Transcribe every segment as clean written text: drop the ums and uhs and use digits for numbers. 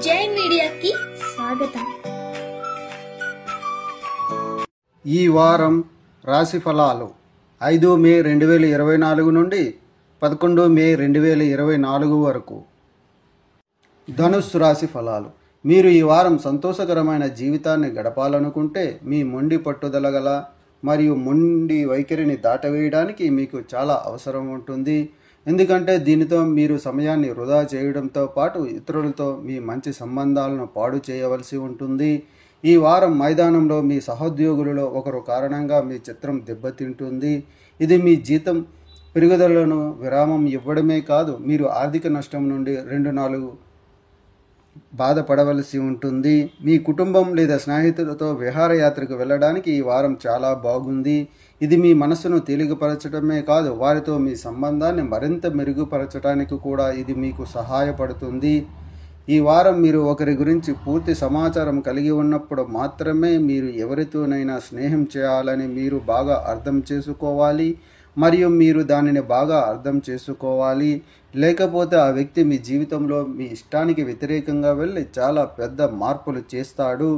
జై మీడియాకి స్వాగతం. ఈ వారం రాశి ఫలాలు 5 మే 2024 నుండి 11 మే 2024 వరకు. ధనుస్సు రాశి ఫలాలు. మీరు ఈ వారం సంతోషకరమైన జీవితాన్ని గడపాలనుకుంటే మీ మొండి పట్టుదల గల మరియు మొండి వైఖరిని దాటవేయడానికి మీకు చాలా అవసరం ఉంటుంది. ఎందుకంటే దీనితో మీరు సమయాన్ని వృధా చేయడంతో పాటు ఇతరులతో మీ మంచి సంబంధాలను పాడు చేయవలసి ఉంటుంది. ఈ వారం మైదానంలో మీ సహోద్యోగులలో ఒకరు కారణంగా మీ చిత్రం దెబ్బతింటుంది. ఇది మీ జీతం పెరుగుదలను విరామం ఇవ్వడమే కాదు, మీరు ఆర్థిక నష్టం నుండి 2-4 బాధపడవలసి ఉంటుంది. మీ కుటుంబం లేదా స్నేహితులతో విహారయాత్రకు వెళ్ళడానికి ఈ వారం చాలా బాగుంది. ఇది మీ మనసును తేలికపరచడమే కాదు, వారితో మీ సంబంధాన్ని మరింత మెరుగుపరచడానికి కూడా ఇది మీకు సహాయపడుతుంది. ఈ వారం మీరు ఒకరి గురించి పూర్తి సమాచారం కలిగి ఉన్నప్పుడు మాత్రమే మీరు ఎవరితోనైనా స్నేహం చేయాలని మీరు బాగా అర్థం చేసుకోవాలి మరియు మీరు దానిని బాగా అర్థం చేసుకోవాలి. లేకపోతే ఆ వ్యక్తి మీ జీవితంలో మీ ఇష్టానికి వ్యతిరేకంగా వెళ్ళి చాలా పెద్ద మార్పులు చేస్తాడు.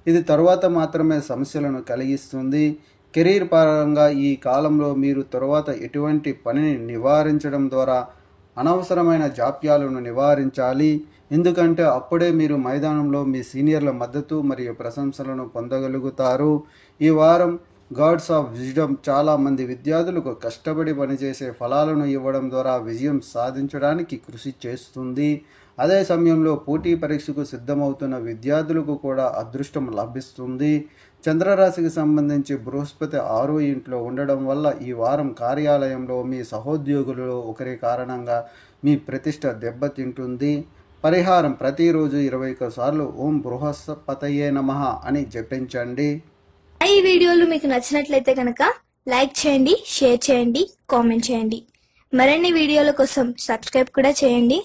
ఇది తరువాత మాత్రమే సమస్యలను కలిగిస్తుంది. కెరీర్ పరంగా ఈ కాలంలో మీరు తరువాత ఎటువంటి పనిని నివారించడం ద్వారా అనవసరమైన జాప్యాలను నివారించాలి. ఎందుకంటే అప్పుడే మీరు మైదానంలో మీ సీనియర్ల మద్దతు మరియు ప్రశంసలను పొందగలుగుతారు. ఈ వారం గాడ్స్ ఆఫ్ విజ్డమ్ చాలా మంది విద్యార్థులకు కష్టపడి పనిచేసే ఫలాలను ఇవ్వడం ద్వారా విజయం సాధించడానికి కృషి చేస్తుంది. అదే సమయంలో పోటీ పరీక్షకు సిద్ధమవుతున్న విద్యార్థులకు కూడా అదృష్టం లభిస్తుంది. చంద్రరాశికి సంబంధించి బృహస్పతి 6వ ఇంట్లో ఉండడం వల్ల ఈ వారం కార్యాలయంలో మీ సహోద్యోగులలో ఒకరి కారణంగా మీ ప్రతిష్ట దెబ్బతింటుంది. పరిహారం: ప్రతిరోజు 21 సార్లు ఓం బృహస్పతయే నమః అని జపించండి. ఈ వీడియోలు మీకు నచ్చినట్లయితే కనుక లైక్ చేయండి, షేర్ చేయండి, కామెంట్ చేయండి. మరిన్ని వీడియోల కోసం సబ్స్క్రైబ్ కూడా చేయండి.